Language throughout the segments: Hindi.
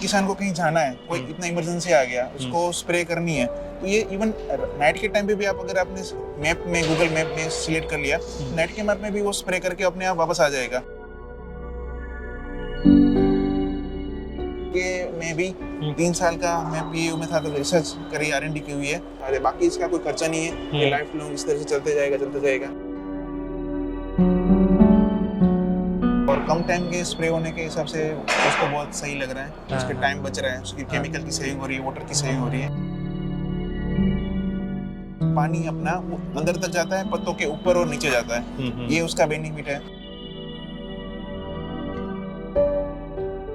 किसान को कहीं जाना है, कोई इतना इमरजेंसी आ गया, उसको स्प्रे करनी है, तो ये इवन नाइट के टाइम पे भी आप अगर आपने मैप में गूगल मैप में सिलेक्ट कर लिया, नाइट के मैप में भी वो स्प्रे करके अपने आप वापस आ जाएगा। ये मैं भी 3 साल का मैं पीयू में था, तो रिसर्च करी, R&D की हुई है। अरे बाकी इसका कोई खर्चा नहीं है, ये लाइफ लॉन्ग इस तरह से चलते जाएगा। और कम टाइम के स्प्रे होने के हिसाब से उसको बहुत सही लग रहा है, उसके टाइम बच रहा है, उसकी केमिकल की सेविंग हो रही है, वाटर की सेविंग हो रही है। पानी अपना अंदर तक जाता है, पत्तों के ऊपर और नीचे जाता है, ये उसका बेनिफिट है।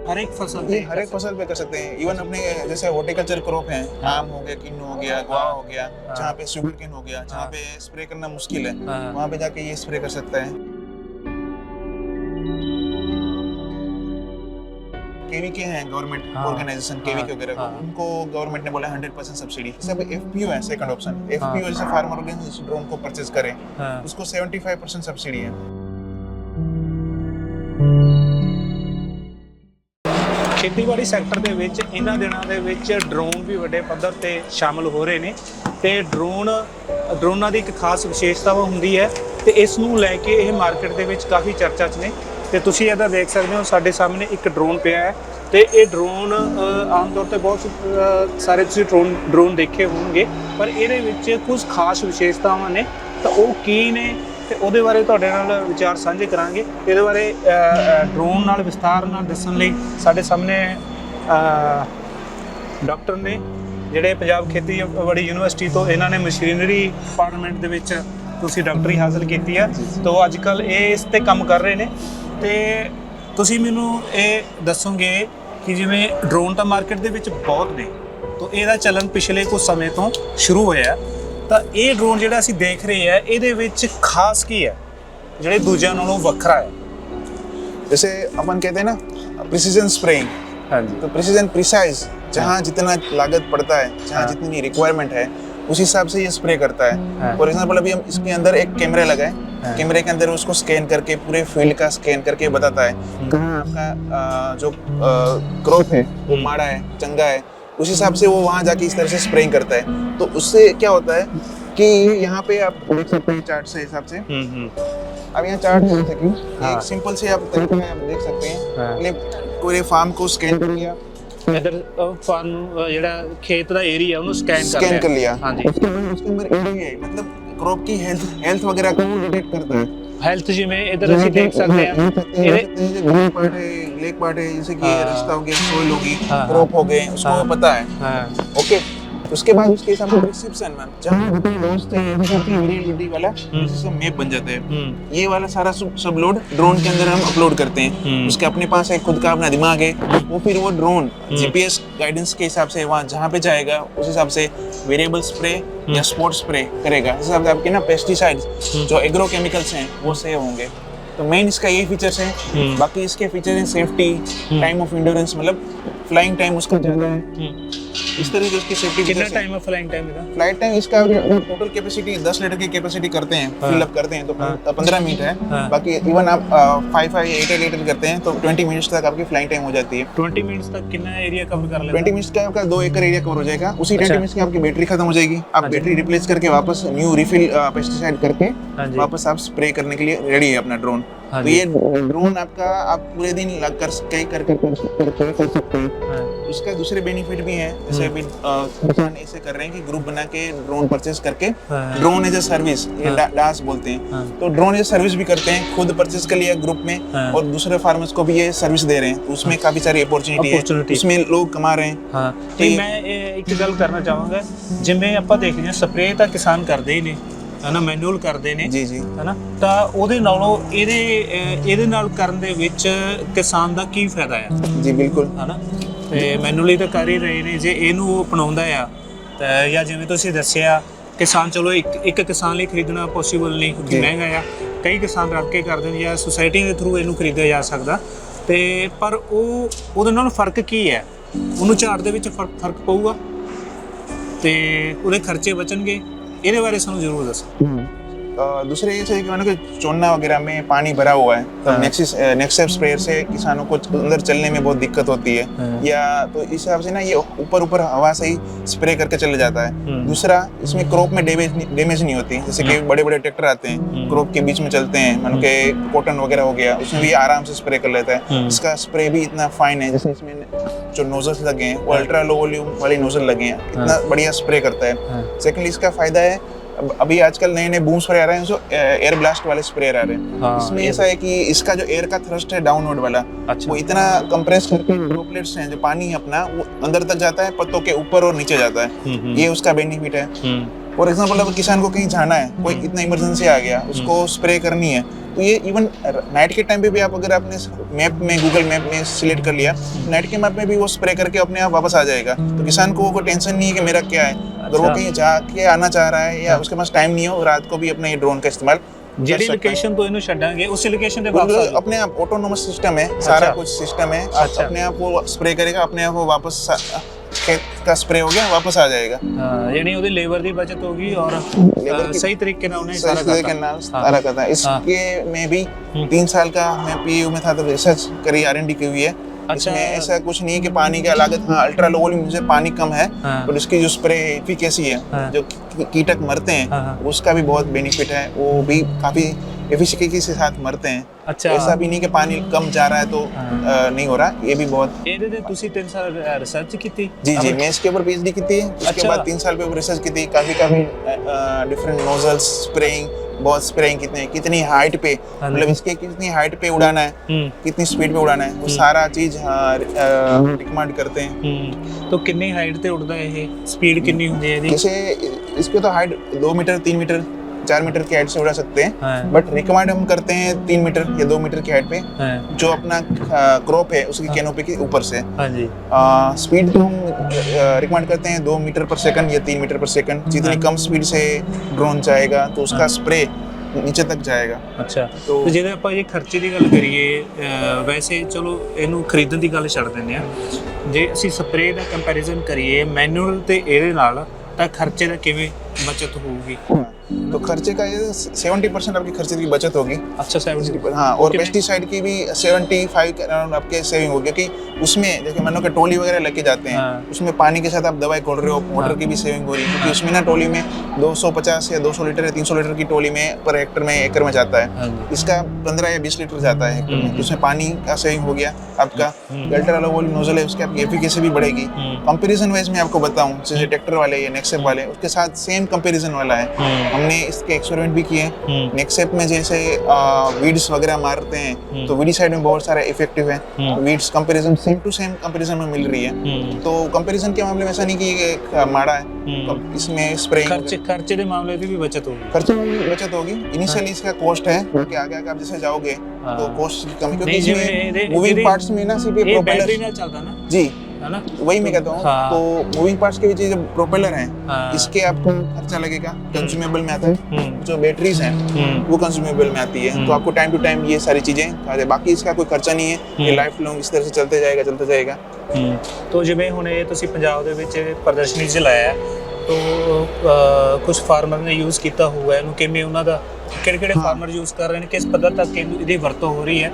हर एक फसल पे कर सकते हैं। इवन अपने जैसे हॉर्टिकल्चर क्रॉप है, आम हो गया, किन्नू हो गया, गुआवा हो गया, जहाँ पे शुगर केन हो गया, जहाँ पे स्प्रे करना मुश्किल है, वहाँ पे जाके ये स्प्रे कर सकता है। केवीके हैं गवर्नमेंट ऑर्गेनाइजेशन, केवीके वगैरह, उनको गवर्नमेंट ने बोला 100% सब्सिडी। सब एफपीओ है सेकंड ऑप्शन, एफपीओ जैसे फार्मर ऑर्गेनाइजेशन ड्रोन को परचेज करें, उसको 75% सब्सिडी है। ਖੇਤੀਬਾੜੀ ਸੈਕਟਰ ਦੇ ਵਿੱਚ ਇਹਨਾਂ ਦਿਨਾਂ ਦੇ ਵਿੱਚ ਡਰੋਨ ਵੀ ਵੱਡੇ ਪੱਧਰ ਤੇ ਸ਼ਾਮਲ ਹੋ ਰਹੇ ਨੇ ਤੇ ਡਰੋਨਾਂ ਦੀ ਇੱਕ ਖਾਸ ਵਿਸ਼ੇਸ਼ਤਾ ਹੁੰਦੀ ਹੈ ਤੇ ਇਸ ਨੂੰ ਲੈ ਕੇ ਇਹ ਮਾਰਕੀਟ ਦੇ ਵਿੱਚ ਕਾਫੀ ਚਰਚਾ 'ਚ ਨੇ ਤੇ ਤੁਸੀਂ ਇਹਦਾ ਦੇਖ ਸਕਦੇ ਹੋ ਸਾਡੇ ਸਾਹਮਣੇ ਇੱਕ ਡਰੋਨ ਪਿਆ ਹੈ ਤੇ ਇਹ ਡਰੋਨ ਆਮ ਤੌਰ ਤੇ ਬਹੁਤ ਸਾਰੇ ਤੁਸੀਂ ਡਰੋਨ ਦੇਖੇ ਹੋਣਗੇ ਪਰ ਇਹਦੇ ਵਿੱਚ ਕੁਝ ਖਾਸ ਵਿਸ਼ੇਸ਼ਤਾਵਾਂ ਨੇ ਤਾਂ ਉਹ ਕੀ ਨੇ ਤੇ ਉਹਦੇ ਬਾਰੇ ਤੁਹਾਡੇ ਨਾਲ ਵਿਚਾਰ ਸਾਂਝੇ ਕਰਾਂਗੇ। ਇਹਦੇ ਬਾਰੇ ਡਰੋਨ ਨਾਲ ਵਿਸਤਾਰ ਨਾਲ ਦੱਸਣ ਲਈ ਸਾਡੇ ਸਾਹਮਣੇ ਡਾਕਟਰ ਨੇ ਜਿਹੜੇ ਪੰਜਾਬ ਖੇਤੀਬਾੜੀ ਯੂਨੀਵਰਸਿਟੀ ਤੋਂ ਇਹਨਾਂ ਨੇ ਮਸ਼ੀਨਰੀ ਡਿਪਾਰਟਮੈਂਟ ਦੇ ਵਿੱਚ ਤੁਸੀਂ ਡਾਕਟਰੀ ਹਾਸਲ ਕੀਤੀ ਹੈ ਤਾਂ ਅੱਜ ਕੱਲ੍ਹ ਇਹ ਇਸ 'ਤੇ ਕੰਮ ਕਰ ਰਹੇ ਨੇ ਤੇ ਤੁਸੀਂ ਮੈਨੂੰ ਇਹ ਦੱਸੋਗੇ ਕਿ ਜਿਵੇਂ ਡਰੋਨ ਤਾਂ ਮਾਰਕੀਟ ਦੇ ਵਿੱਚ ਬਹੁਤ ਨੇ ਤਾਂ ਇਹਦਾ ਚੱਲਣ ਪਿਛਲੇ ਕੁਝ ਸਮੇਂ ਤੋਂ ਸ਼ੁਰੂ ਹੋਇਆ ਤਾਂ ਇਹ ਡਰੋਨ ਜਿਹੜਾ ਅਸੀਂ ਦੇਖ ਰਹੇ ਆ ਇਹਦੇ ਵਿੱਚ ਖਾਸ ਕੀ ਹੈ ਜਿਹੜੇ ਦੂਜਿਆਂ ਨਾਲੋਂ ਵੱਖਰਾ ਹੈ। जैसे अपन कहते हैं ना प्रिसीजन स्प्रेइंग, तो प्रिसीजन प्रिसाइज, जहाँ जितना लागत पड़ता है, जहाँ जितनी रिक्वायरमेंट है उस हिसाब से ये स्प्रे करता है। फॉर एग्जांपल अभी हम इसके अंदर एक कैमरा लगाए, कैमरे के अंदर उसको स्कैन करके पूरे फील्ड का स्कैन करके बताता है कहाँ आपका जो क्रॉप है वो माड़ा है, चंगा है, उस हिसाब से वो वहाँ जाके इस तरह से स्प्रेइंग करता है। तो उससे क्या होता है कि यहाँ पे आप देख सकते हैं चार्ट से हिसाब से, अब यहाँ चार्ट है जैसे कि एक सिंपल से आप तरीके में आप देख सकते हैं, पूरे फार्म को स्कैन कर लिया, इधर फार्म ਜਿਹੜਾ ਖੇਤ ਦਾ ਏਰੀਆ ਉਹਨੂੰ स्कैन कर लिया, ਹਾਂਜੀ उसके अंदर एरिया मतलब क्रॉप की हेल्थ वगैरह को डिटेक्ट करता है। हेल्थ जिमें इधर ਅਸੀਂ देख सकते हैं ग्रीन पार्ट है, ब्लैक पार्ट है, जैसे कि रास्ता हो गया, सोइल होगी, क्रॉप हो गए, उसको पता है। ओके, उसके बाद उसके हिसाब से डिस्क्रिप्शन में जहाँ जितने लॉस थे अवेलेबिलिटी वाला जैसे मैप बन जाते हैं, ये वाला सारा सब लोड ड्रोन के अंदर हम अपलोड करते हैं। उसके अपने पास एक खुद का अपना दिमाग है, वो फिर वो ड्रोन जीपीएस गाइडेंस के हिसाब से वहाँ जहाँ पे जाएगा उस हिसाब से वेरिएबल स्प्रे या स्पॉट स्प्रे करेगा। इस हिसाब से आपके ना पेस्टिसाइड्स जो एग्रो केमिकल्स हैं वो सेव होंगे। तो मेन इसका ये फीचर्स है। बाकी इसके फीचर हैं सेफ्टी, टाइम ऑफ इंड्योरेंस, मतलब फ्लाइंग टाइम उसका ज़्यादा है, इस तरह से उसकी सेफ्टी। कितना टाइम है फ्लाइंग टाइम का? फ्लाइट टाइम इसका टोटल कैपेसिटी 10 लीटर की कैपेसिटी करते हैं, फिल अप करते हैं तो 15 मिनट है। बाकी इवन आप 5 या 8 लीटर करते हैं तो 20 मिनट्स तक आपकी फ्लाइंग टाइम हो जाती है। 20 मिनट्स तक कितना एरिया कवर कर लेता है? 20 मिनट्स का आपका 2 एकड़ एरिया कवर हो जाएगा। उसी 20 मिनट्स की आपकी बैटरी खत्म हो जाएगी, आप बैटरी रिप्लेस करके वापस न्यू रिफिल पेस्टिसाइड करके वापस आप स्प्रे करने के लिए रेडी है अपना ड्रोन। तो ये ड्रोन आपका आप पूरे दिन लग कर सकते हैं। उसका दूसरे बेनिफिट भी है, जैसे अभी किसान ऐसे कर रहे हैं कि ग्रुप बना के ड्रोन परचेज करके ड्रोन एज ए सर्विस, ये डास बोलते हैं, तो ड्रोन एज ए सर्विस भी करते हैं, खुद परचेज कर लिया ग्रुप में और दूसरे फार्मर्स को भी ये सर्विस दे रहे हैं। उसमें काफी सारी अपॉर्चुनिटी है, उसमें लोग कमा रहे हैं। ਤੇ ਮੈਂ ਇੱਕ ਗੱਲ ਕਰਨਾ ਚਾਹਾਂਗਾ, ਜਿਵੇਂ ਆਪਾਂ ਦੇਖਦੇ ਹਾਂ ਸਪਰੇਅ ਤਾਂ ਕਿਸਾਨ ਕਰਦੇ ਹੀ ਨੇ ਹਨਾ, ਮੈਨੂਅਲ ਕਰਦੇ ਨੇ ਜੀ ਹਨਾ, ਤਾਂ ਉਹਦੇ ਨਾਲੋਂ ਇਹਦੇ ਨਾਲ ਕਰਨ ਦੇ ਵਿੱਚ ਕਿਸਾਨ ਦਾ ਕੀ ਫਾਇਦਾ ਹੈ? ਜੀ ਬਿਲਕੁਲ ਹਨਾ, ਤੇ ਮੈਨੂਅਲੀ ਤਾਂ ਕਰ ਹੀ ਰਹੇ ਨੇ, ਜੇ ਇਹਨੂੰ ਅਪਣਾਉਂਦਾ ਆ ਤਾਂ ਜਾਂ ਜਿਵੇਂ ਤੁਸੀਂ ਦੱਸਿਆ ਕਿਸਾਨ ਚਲੋ ਇੱਕ ਕਿਸਾਨ ਲਈ ਖਰੀਦਣਾ ਪੋਸੀਬਲ ਨਹੀਂ ਕਿਉਂਕਿ ਮਹਿੰਗਾ ਆ, ਕਈ ਕਿਸਾਨ ਰਲ ਕੇ ਕਰਦੇ ਨੇ ਜਾਂ ਸੁਸਾਇਟੀ ਦੇ ਥਰੂ ਇਹਨੂੰ ਖਰੀਦਿਆ ਜਾ ਸਕਦਾ, ਤੇ ਪਰ ਉਹਦੇ ਨਾਲ ਫਰਕ ਕੀ ਹੈ? ਉਹਨੂੰ ਝਾੜ ਦੇ ਵਿੱਚ ਫਰਕ ਪਊਗਾ ਤੇ ਉਹਦੇ ਖਰਚੇ ਬਚਣਗੇ, ਇਹਦੇ ਬਾਰੇ ਸਾਨੂੰ ਜ਼ਰੂਰ ਦੱਸੋ। दूसरे ये है कि मैंने कि चोना वगैरह में पानी भरा हुआ है, तो नेक्सेप स्प्रेयर से किसानों को अंदर चलने में बहुत दिक्कत होती है, या तो इस हिसाब से ना ये ऊपर हवा से ही स्प्रे करके चले जाता है। दूसरा, इसमें क्रॉप में डैमेज नहीं होती, जैसे कि बड़े बड़े ट्रैक्टर आते हैं क्रॉप के बीच में चलते हैं, मानो कि कॉटन वगैरह हो गया, उसमें भी आराम से स्प्रे कर लेता है। इसका स्प्रे भी इतना फाइन है, जैसे इसमें जो नोजल्स लगे हैं वो अल्ट्रा लो वॉल्यूम वाले नोजल लगे हैं, इतना बढ़िया स्प्रे करता है। सेकेंडली, इसका फायदा है, अभी आजकल नए नए बूम स्प्रे आ रहे हैं जो एयर ब्लास्ट वाले स्प्रेयर आ रहे हैं। इसमें ऐसा है कि इसका जो एयर का थ्रस्ट है डाउनवर्ड वाला, वो इतना कंप्रेस करके ड्रॉपलेट्स हैं जो पानी अपना वो अंदर तक जाता है, पत्तों के ऊपर और नीचे जाता है। ये उसका बेनिफिट है। फॉर एग्जाम्पल, अब किसान को कहीं जाना है, कोई इतना इमरजेंसी आ गया, उसको स्प्रे करनी है, तो ये इवन नाइट के टाइम पे भी आप अगर आपने मैप में गूगल मैप में सिलेक्ट कर लिया, नाइट के मैप में भी वो स्प्रे करके अपने आप वापस आ जाएगा। तो किसान को कोई टेंशन नहीं है कि मेरा क्या है। अगर वो कहीं जाके आना चाह रहा है या उसके पास टाइम नहीं हो, रात को भी अपने ये ड्रोन का इस्तेमाल ਜਿਹੜੀ ਲੋਕੇਸ਼ਨ ਤੋਂ ਇਹਨੂੰ ਛੱਡਾਂਗੇ ਉਸੇ ਲੋਕੇਸ਼ਨ ਤੇ वापस अपने आप ऑटोनोमस सिस्टम है, सारा कुछ सिस्टम है, अपने आप वो स्प्रे करेगा, अपने आप वो वापस खेत का स्प्रे हो गया, वापस आ जाएगा। यानी ਉਹਦੀ ਲੇਬਰ ਦੀ ਬਚਤ ਹੋਗੀ और सही तरीके ਨਾਲ ਉਹਨੇ सारा करता है। इसके में भी 3 साल का मैं पीयू में था, तो रिसर्च करी, R&D की हुई है। इसमें ऐसा कुछ नहीं है कि पानी की लागत, हाँ अल्ट्रा लो वॉल्यूम से पानी कम है, और उसकी जो स्प्रे एफिकेसी है, जो कीटक मरते हैं, उसका भी बहुत बेनिफिट है, वो भी काफी एफिशिएंसी के साथ मरते हैं। अच्छा, ऐसा भी नहीं कि पानी कम जा रहा है तो नहीं हो रहा, ये भी बहुत। ਇਹਦੇ ਤੇ ਤੁਸੀਂ 3 ਸਾਲ ਰਿਸਰਚ ਕੀਤੀ? जी, मैं इसके ऊपर PhD की थी, उसके बाद 3 साल पे ऊपर रिसर्च की थी, काफी डिफरेंट नोजल्स, स्प्रेइंग, बहुत स्प्रेइंग कितनी हाइट पे, मतलब इसके कितनी हाइट पे उड़ाना है, कितनी स्पीड पे उड़ाना है, वो सारा चीज रिकमेंड करते हैं। तो कितनी हाइट पे उड़ता है ये, स्पीड कितनी होती है? जैसे इसके तो हाइट 2 मीटर 3 मीटर 4 मीटर की हाइट से उड़ा सकते हैं, बट रिकमेंड हम करते हैं 3 मीटर या 2 मीटर की हाइट पे, जो अपना क्रॉप है उसकी कैनोपी के ऊपर से। स्पीड तो हम रिकमेंड करते हैं 2 मीटर पर सेकंड या 3 मीटर पर सेकंड। जितनी कम स्पीड से ड्रोन जाएगा तो उसका स्प्रे नीचे तक जाएगा। ਅੱਛਾ, ਤੇ ਜੇ ਆਪਾਂ ਇਹ ਖਰਚੇ ਦੀ ਗੱਲ ਕਰੀਏ, ਵੈਸੇ ਚਲੋ ਇਹਨੂੰ ਖਰੀਦਣ ਦੀ ਗੱਲ ਛੱਡ ਦਿੰਦੇ ਆ, ਜੇ ਅਸੀਂ ਸਪਰੇਅ ਦਾ ਕੰਪੈਰੀਜ਼ਨ ਕਰੀਏ ਮੈਨੂਅਲ ਤੇ ਇਹਦੇ ਨਾਲ, ਤਾਂ ਖਰਚੇ ਦਾ ਕਿਵੇਂ ਬਚਤ ਹੋਊਗੀ? तो खर्चे का ये 70% आपके खर्चे की बचत होगी। अच्छा, 70%। हाँ, और पेस्टिसाइड की भी 75 के अराउंड आपके सेविंग होगी, क्योंकि उसमें देखिए मानो कि टोली वगैरह लेके जाते हैं, उसमें पानी के साथ आप दवाई खोल रहे हो, मोटर की भी सेविंग हो रही है, क्योंकि उसमें ना टोली में 250 या 200 लीटर या 300 लीटर की टोली में पर हेक्टर में एकड़ में जाता है, इसका 15 या 20 लीटर जाता है हेक्टर में, उसमें पानी का सेविंग हो गया आपका। अल्ट्रा लो वॉल्यूम नोजल है, उसकी आपकी एफिकेसी भी बढ़ेगी। कंपैरिजन वाइज मैं आपको बताऊं, जैसे ट्रैक्टर वाले या नेक्सेप वाले, उसके साथ सेम कंपैरिजन वाला है। हमने इसके एक्सपेरिमेंट भी किए। नेक्सेप में जैसे वीड्स वगैरह मारते हैं, तो वीडिसाइड में बहुत सारा इफेक्टिव है, weeds comparison same to same comparison में मिल रही है। तो कंपैरिजन के मामले में ऐसा नहीं कि माड़ा है, इसमें स्प्रेइंग खर्चे के मामले में भी बचत होगी। खर्चे में भी बचत होगी। इनिशियली इसका कॉस्ट है, क्योंकि आगे आगे आप जैसे जाओगे तो कॉस्ट की कमी, क्योंकि इसमें मूविंग पार्ट्स में ना सिर्फ ये प्रोपेलर चलता ना जी, है ना, वही मैं कहता हूँ। तो मूविंग पार्ट्स के जो प्रोपेलर हैं, इसके आपको खर्चा लगेगा, कंज्यूमेबल में आता है। जो बैटरीज हैं वो कंज्यूमेबल में आती है, तो आपको टाइम टू टाइम ये सारी चीजें, बाकी इसका कोई खर्चा नहीं है, ये लाइफ लॉन्ग इस तरह से चलते जाएगा। तो जिवें हुण ਇਹ ਤੁਸੀਂ ਪੰਜਾਬ ਦੇ ਵਿੱਚ ਪ੍ਰਦਰਸ਼ਨੀ 'ਚ ਲਾਇਆ, तो कुछ फार्मर ने यूज़ किया हुआ है, किमें उन्होंने किहड़े फार्मर यूज़ कर रहे हैं, किस पद्धति तक इसकी वरतों हो रही है?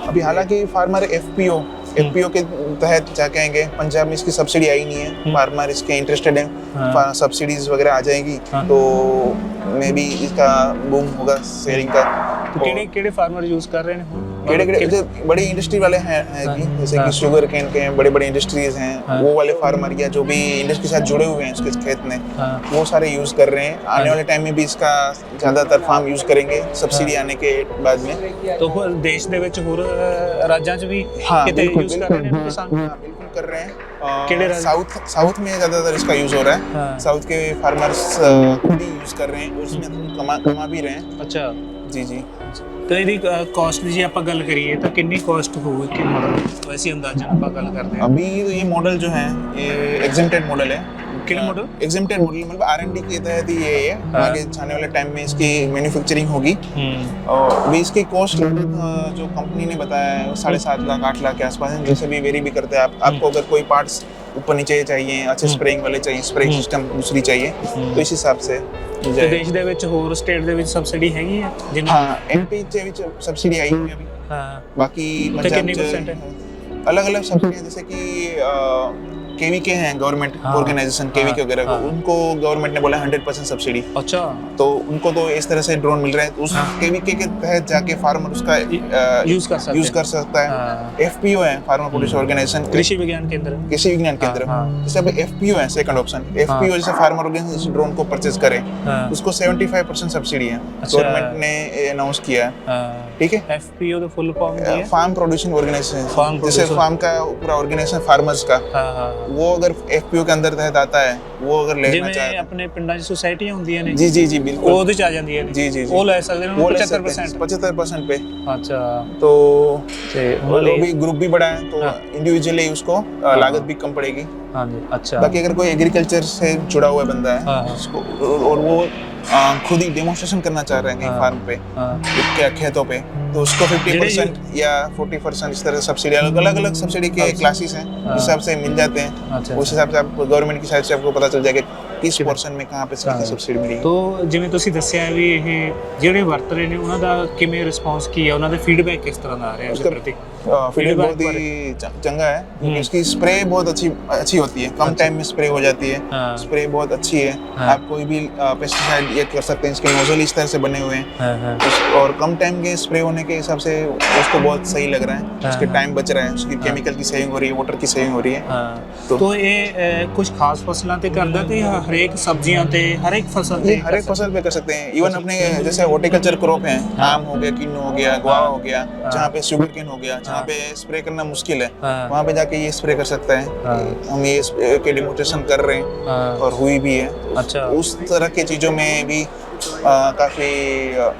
अभी हालांकि फार्मर एफपीओ के तहत जाके आएंगे, पंजाब में इसकी सब्सिडी आई नहीं है, फार्मर इसके इंटरेस्टेड हैं, सब्सिडीज वगैरह आ जाएंगी, तो मे बी इसका बूम होगा शेयरिंग का। तो केड़े फार्मर यूज़ कर रहे हैं? जो बड़ी इंडस्ट्री वाले हैं जैसे कि शुगर केन के बड़े इंडस्ट्रीज हैं, वो वाले फार्मर या जो भी इंडस्ट्री के साथ जुड़े हुए हैं उसके खेत में, वो सारे यूज कर रहे हैं। आने वाले टाइम में भी इसका ज्यादातर फार्म यूज करेंगे सब्सिडी आने के बाद में। तो देश ਦੇ ਵਿੱਚ ਹੋਰ ਰਾਜਾਂ 'ਚ ਵੀ ਕਿਤੇ यूज कर रहे हैं किसान? बिल्कुल कर रहे हैं। साउथ में ज्यादातर इसका यूज हो रहा है, साउथ के फार्मर्स खुद ही यूज कर रहे हैं, उसमें कमा भी रहे हैं। अच्छा जी। तो ਇਹਦੀ ਕਾਸਟ ਦੀ ਜੇ ਆਪਾਂ ਗੱਲ ਕਰੀਏ ਤਾਂ ਕਿੰਨੀ ਕਾਸਟ ਹੋਊਗੀ, ਕਿ ਮਤਲਬ ਵੈਸੇ ਅੰਦਾਜ਼ਨ ਆਪਾਂ ਗੱਲ ਕਰਦੇ ਹਾਂ? अभी तो ये मॉडल जो है ये एग्जेम्प्टेड मॉडल है। किन मॉडल? एग्जेम्प्टेड मॉडल मतलब R&D के तहत ही ये है, आगे जाने वाले टाइम में इसकी मैन्युफैक्चरिंग होगी। और अभी इसकी कॉस्ट जो कंपनी ने बताया है 7.5 लाख 8 लाख के आसपास है, जैसे भी वेरी भी करते हैं। आपको अगर कोई पार्ट्स ऊपर नीचे चाहिए, अच्छे स्प्रेइंग वाले चाहिए, स्प्रे सिस्टम दूसरी चाहिए, तो इस हिसाब से मिल ਤੇ जाएगा। ਦੇਸ਼ ਦੇ ਵਿੱਚ ਹੋਰ ਸਟੇਟ ਦੇ ਵਿੱਚ ਸਬਸਿਡੀ ਹੈਗੀ ਹੈ ਜਿੰਨਾ हाँ, एमपी से सब्सिडी आई हुई है अभी, ਹਾਂ बाकी ਤੇ ਕਿੰਨੀ पंजाब % ਹੈ अलग अलग सब्सिडी, जैसे कि केवीके हैं गवर्नमेंट हाँ, ऑर्गेनाइजेशन, केवीके वगैरह को, हाँ। उनको गवर्नमेंट ने बोला 100% सब्सिडी, ਅੱਛਾ तो उनको तो इस तरह से ड्रोन मिल रहा है, तो उस केवीके के तहत जाके फार्मर उसका यूज कर सकते यूज कर सकता है। हाँ। एफपीओ है, फार्मर प्रोड्यूसर ऑर्गेनाइजेशन, कृषि विज्ञान केंद्र कृषि विज्ञान केंद्र, हाँ, जैसे अब एफपीओ है सेकंड ऑप्शन, एफपीओ जैसे फार्मर ऑर्गेनाइजेशन ड्रोन को परचेज करे, हाँ, उसको 75% सब्सिडी है, अच्छा। गवर्नमेंट ने अनाउंस किया है, हाँ ठीक है। एफपीओ ਦਾ ਫੁੱਲ ਫਾਰਮ ਕੀ ਹੈ फार्म प्रोड्यूसिंग ऑर्गेनाइजेशन, Farm जैसे producer। फार्म का पूरा ऑर्गेनाइजेशन फार्मर्स का, ਹਾਂ ਹਾਂ वो अगर एफपीओ के अंदर तहत आता है, वो अगर लेना ਜਿਵੇਂ चाहे, ਆਪਣੇ ਪਿੰਡਾਂ 'ਚ ਸੁਸਾਇਟੀਆਂ ਹੁੰਦੀਆਂ ਨੇ जी जी जी बिल्कुल, ਉਹਦੇ 'ਚ ਆ ਜਾਂਦੀਆਂ ਨੇ जी जी जी, ਉਹ ਲੈ ਸਕਦੇ ਨੇ वो ले 75% 75% पे, ਅੱਛਾ तो ਤੇ वो भी ग्रुप भी बड़ा है, तो हाँ। इंडिविजुअली उसको लागत भी कम पड़ेगी। ਹਾਂਜੀ ਅੱਛਾ बाकी अगर कोई एग्रीकल्चर से जुड़ा हुआ बंदा है, हाँ, हाँ। उसको और वो खुद ही डेमोन्स्ट्रेशन करना चाह रहे हैं कहीं हाँ। फार्म पे, ਹਾਂ क्या खेतों पे, तो उसको 50% या 40% इस तरह सब्सिडी, अलग अलग सब्सिडी के क्लासेस हैं, हाँ। उस हिसाब से मिल जाते हैं, अच्छा उस हिसाब से आप गवर्नमेंट की साइड से आपको पता चल जाएगा किस कितना- पोर्शन में कहाँ पे हाँ। सब्सिडी मिलेगी। ਤੋ ਜਿਵੇਂ ਤੁਸੀਂ ਦੱਸਿਆ ਵੀ ਇਹ ਜਿਹੜੇ ਵਰਤ ਰਹੇ ਨੇ ਉਹਨਾਂ ਦਾ ਕਿਵੇਂ ਰਿਸਪੌਂਸ ਕੀ ਹੈ ਉਹਨਾਂ ਦਾ ਫੀਡਬੈਕ ਕਿਸ ਤਰ੍ਹਾਂ ਦਾ ਆ ਰਿਹਾ उसका ਹੈ ਪ੍ਰਤੀ फीडबैक feedback बहुत ही चंगा है, क्योंकि उसकी स्प्रे बहुत अच्छी होती है, कम टाइम में स्प्रे हो जाती है, हाँ। स्प्रे बहुत अच्छी है, हाँ। आप कोई भी पेस्टिसाइड ये कर सकते हैं, इसके नोजल इस तरह से बने हुए हैं, ਹਾਂ ਹਾਂ और कम टाइम के स्प्रे होने के हिसाब से उसको बहुत सही लग रहा है, हाँ, उसके हाँ। टाइम बच रहा है, उसकी केमिकल की सेविंग हो रही है, वाटर की सेविंग हो रही है। ਹਾਂ तो- ਤੋ ਇਹ ਕੁਝ ਖਾਸ ਫਸਲਾਂ ਤੇ ਕਰਦਾ ਤੇ ਹਰੇਕ ਸਬਜ਼ੀਆਂ ਤੇ ਹਰੇਕ ਫਸਲ ये ਤੇ हर एक फसल पे कर सकते हैं, इवन अपने जैसे हॉर्टिकल्चर क्रॉप है, हाँ। आम हो गया, किन्नू हो गया, गुआवा हो गया, हाँ। जहाँ पे शुगर केन हो गया, जहाँ हाँ। पे स्प्रे करना मुश्किल है, हाँ। वहाँ पे जाके ये स्प्रे कर सकता है। हाँ। हम ये के डेमोन्स्ट्रेशन कर रहे हैं ਹਾਂ और हुई भी है। अच्छा। उस तरह की चीज़ों में भी काफ़ी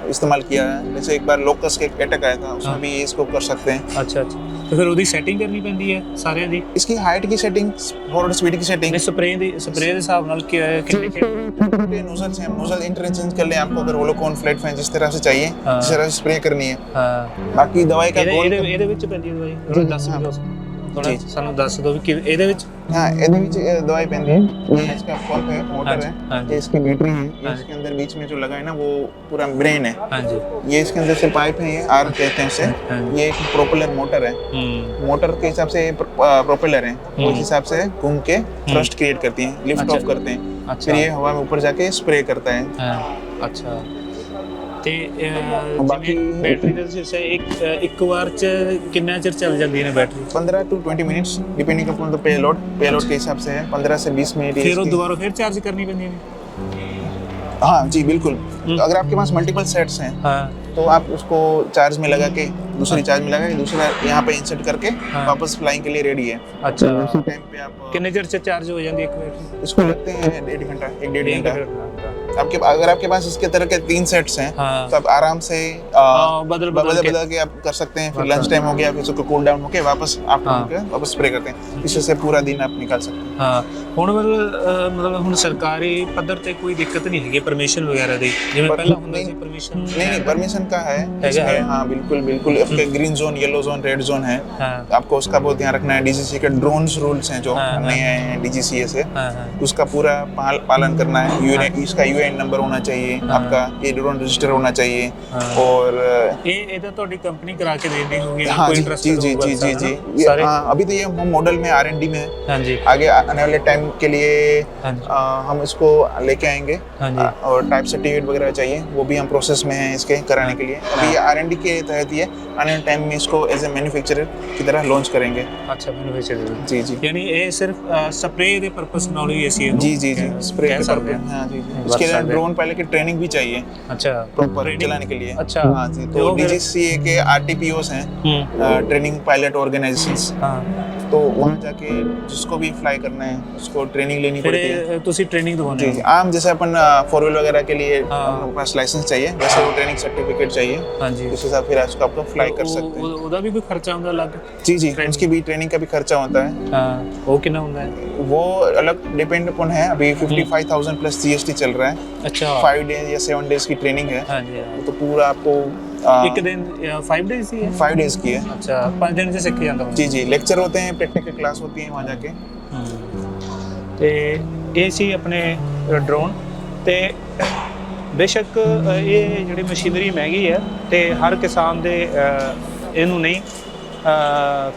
इस्तेमाल किया है, जैसे एक बार लोकस के अटैक आया था, उसमें हाँ। भी इसको कर सकते हैं। ਅੱਛਾ ਅੱਛਾ ਤੇ ਫਿਰ ਉਹਦੀ ਸੈਟਿੰਗ ਕਰਨੀ ਪੈਂਦੀ ਹੈ ਸਾਰਿਆਂ ਦੀ इसकी हाइट की सेटिंग, फॉरवर्ड स्पीड की सेटिंग, ਨਹੀਂ ਸਪਰੇਅ ਦੇ ਹਿਸਾਬ ਨਾਲ ਕਿੰਨੇ नोजल से हम नोजल इंटरवेंशन कर लें, आपको अगर होलोकॉन फ्लैट फैन जिस तरह से चाहिए, हाँ। जिस तरह से स्प्रे करनी है। ਹਾਂ बाकी दवाई का गोल ਇਹਦੇ ਵਿੱਚ ਪੈਂਦੀ ਹੈ ਦਵਾਈ ਥੋੜਾ ਦੱਸ ਦਿਓ ਥੋੜਾ जी। ਸਾਨੂੰ ਦੱਸ ਦਿਓ ਵੀ ਕਿ ਇਹਦੇ ਵਿੱਚ हाँ, ਇਹਦੇ ਵਿੱਚ दवाई पहनती है, ये इसका पंप है, मोटर है, हाँ जी। ये इसकी बैटरी है, ये हाँ इसके अंदर बीच में जो लगा है ना, वो पूरा ब्रेन है, ਹਾਂਜੀ ये इसके अंदर से पाइप है, ये आर कहते हैं उसे, हाँ। ये एक प्रोपेलर मोटर है, ਹੂੰ मोटर के हिसाब से प्रोपेलर है, वो इस हिसाब से घूम के थ्रस्ट क्रिएट करती है, लिफ्ट अच्छा। ऑफ करते हैं, अच्छा। फिर ये हवा में ऊपर जाके स्प्रे करता है। ਹਾਂ ਅੱਛਾ ਤੇ ਬਾਕੀ- ਜਿਵੇਂ ਬੈਟਰੀ ਦੇ ਸੇ ਇੱਕ ਵਾਰ ਚ ਕਿੰਨਾ ਚਿਰ ਚੱਲ ਜਾਂਦੀ ਨੇ battery 15 to 20 minutes depending upon the payload के हिसाब से है, 15 से 20 मिनट ਫਿਰ ਉਹ इसकी- ਦੁਬਾਰਾ ਫਿਰ ਚਾਰਜ ਕਰਨੀ ਪੈਂਦੀ ਨੇ हाँ जी बिल्कुल, अगर आपके पास मल्टीपल सेट्स हैं ਹਾਂ तो आप उसको चार्ज में लगा के, दूसरी चार्ज में लगा के, दूसरा यहाँ पे इंसर्ट करके हाँ। वापस फ्लाइंग के लिए रेडी है। ਅੱਛਾ उसी टाइम पे आप ਕਿੰਨੇ ਚਿਰ ਚ ਚਾਰਜ ਹੋ ਜਾਂਦੀ ਇੱਕ ਬੈਟਰੀ इसको लगते हैं 1.5 घंटा, 1.5 घंटा। घंटा आपके अगर आपके पास इसके तरह के 3 सेट्स हैं, हाँ। तो आप आराम से बदल बदल के आप कर सकते हैं, फिर लंच टाइम हो गया, फिर उसको कूल डाउन होके वापस आफ्टरनून के वापस स्प्रे करते हैं, इससे पूरा दिन आप निकाल सकते हैं। ਹਾਂ ਹੁਣ ਮਤਲਬ ਹੁਣ ਸਰਕਾਰੀ पद्धर ਤੇ ਕੋਈ ਦਿੱਕਤ ਨਹੀਂ ਹੈਗੀ ਪਰਮਿਸ਼ਨ ਵਗੈरह ਦੀ ਜਿਵੇਂ ਪਹਿਲਾਂ ਹੁੰਦਾ ਸੀ ਪਰਮਿਸ਼ਨ नहीं परमिशन का है क्या? इसमें, हाँ बिल्कुल बिल्कुल, आपके green zone, yellow zone, red zone है, हाँ आपको उसका बहुत ध्यान रखना है। डीजीसी के ड्रोन्स रूल्स हैं जो हाँ, नए आए हैं डीजीसीए से, हाँ हाँ उसका पूरा पालन करना है। यूएन, इसका यूएन नंबर होना चाहिए, हाँ। आपका ये ड्रोन रजिस्टर होना चाहिए, हाँ। और ਇਹ ਤਾਂ ਤੁਹਾਡੀ ਕੰਪਨੀ ਕਰਾ ਕੇ ਦੇਣੀ ਹੋਗੀ हाँ ਕੋਈ जी ਇੰਟਰਸਟ जी जी जी जी जी ਸਾਰੇ हाँ, अभी तो ये हम मॉडल में R&D में है, ਹਾਂਜੀ आगे आने वाले टाइम के लिए ਹਾਂਜੀ हम इसको लेके आएंगे, ਹਾਂਜੀ और टाइप सर्टिफिकेट वगैरह चाहिए, वो भी हम प्रोसेस में हैं इसके कराने के लिए। अभी ये R&D के तहत ही है, आने वाले टाइम में इसको एज ए मैन्युफैक्चरर की तरह लॉन्च करेंगे। ਅੱਛਾ ਮੈਨੂੰ ਵੇਚ ਦੇ जी जी ਯਾਨੀ ਇਹ ਸਿਰਫ ਸਪਰੇਅ ਦੇ ਪਰਪਸ ਨਾਲ ਹੀ ਅਸੀਂ ਇਹਨੂੰ जी जी जी स्प्रे ਕਹਿ के ਸਕਦੇ पर्पस, हाँ जी जी। बरत इसके लिए सकते हैं। ड्रोन पायलट की ट्रेनिंग भी चाहिए ਅੱਛਾ प्रॉपर Training? चलाने के लिए। अच्छा। हाँ जी, तो तो फिर- DGCA के RTPOs हैं, ਹੂੰ ट्रेनिंग पायलट ऑर्गेनाइजेशंस, ਹਾਂ तो वहाँ जाके जिसको भी फ्लाई करना है उसको ट्रेनिंग लेनी ਫਿਰ पड़ती है। ਇਹ ਤੁਸੀਂ ਟ੍ਰੇਨਿंग ਦਵਾਉਂਦੇ जी ਹੋ जी, आम जैसे अपन 4 व्हील वगैरह के लिए हाँ। अपने पास लाइसेंस चाहिए, वैसे वो ट्रेनिंग सर्टिफिकेट चाहिए, ਹਾਂਜੀ उस हिसाब फिर उसको आपको फ्लाई कर सकते हैं। ਉਹਦਾ ਵੀ ਕੋਈ ਖਰਚਾ ਹੁੰਦਾ ਅਲੱਗ जी जी, Training। उसकी भी ट्रेनिंग का भी खर्चा होता है, ਹਾਂ ਉਹ ਕਿੰਨਾ ਹੁੰਦਾ ਹੈ वो अलग डिपेंड अपन है। अभी 55,000 प्लस GST चल रहा है, ਅੱਛਾ 5 डेज या 7 डेज की ट्रेनिंग है, ਹਾਂਜੀ ਹਾਂ। तो पूरा आपको ਇੱਕ ਦਿਨ 5 ਡੇਜ਼ ਦੀ ਹੈ 5 डेज की है। ਅੱਛਾ 5 ਦਿਨ ਚ ਸਿੱਖ ਜਾਂਦਾ ਹੁੰਦਾ जी जी, लेक्चर होते हैं, प्रैक्टिकल क्लास होती है वहाँ जाके, ਹੂੰ ਤੇ ਇਹ ਸੀ ਆਪਣੇ ਡਰੋਨ। ਤੇ ਬੇਸ਼ੱਕ ਇਹ ਜਿਹੜੀ ਮਸ਼ੀਨਰੀ ਮਹਿੰਗੀ ਹੈ ਤੇ ਹਰ ਕਿਸਾਨ ਦੇ ਇਹਨੂੰ ਨਹੀਂ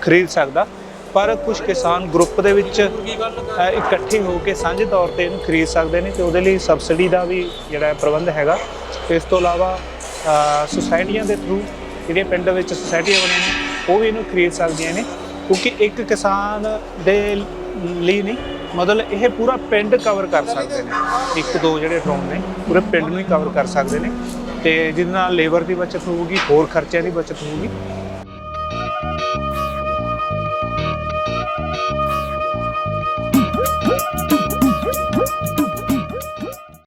ਖਰੀਦ ਸਕਦਾ, ਪਰ ਕੁਝ ਕਿਸਾਨ ਗਰੁੱਪ ਦੇ ਵਿੱਚ ਇਕੱਠੇ ਹੋ ਕੇ ਸਾਂਝੇ ਤੌਰ ਤੇ ਇਹਨੂੰ ਖਰੀਦ ਸਕਦੇ ਨੇ ਤੇ ਉਹਦੇ ਲਈ ਸਬਸਿਡੀ ਦਾ ਵੀ ਜਿਹੜਾ ਪ੍ਰਬੰਧ ਹੈਗਾ। ਤੇ ਇਸ ਤੋਂ ਇਲਾਵਾ ਸੁਸਾਇਟੀਆਂ ਦੇ ਥਰੂ ਜਿਹੜੀਆਂ ਪਿੰਡ ਵਿੱਚ ਸੁਸਾਇਟੀਆਂ ਬਣੀਆਂ ਨੇ ਉਹ ਵੀ ਇਹਨੂੰ ਖਰੀਦ ਸਕਦੀਆਂ ਨੇ, ਕਿਉਂਕਿ ਇੱਕ ਕਿਸਾਨ ਦੇ ਲਈ ਨਹੀਂ, ਮਤਲਬ ਇਹ ਪੂਰਾ ਪਿੰਡ ਕਵਰ ਕਰ ਸਕਦੇ ਨੇ। 1-2 ਜਿਹੜੇ ਡਰੋਨ ਨੇ ਪੂਰੇ ਪਿੰਡ ਨੂੰ ਹੀ ਕਵਰ ਕਰ ਸਕਦੇ ਨੇ ਤੇ ਜਿਹਦੇ ਨਾਲ ਲੇਬਰ ਦੀ ਬਚਤ ਹੋਊਗੀ, ਹੋਰ ਖਰਚਿਆਂ ਦੀ ਬਚਤ ਹੋਊਗੀ।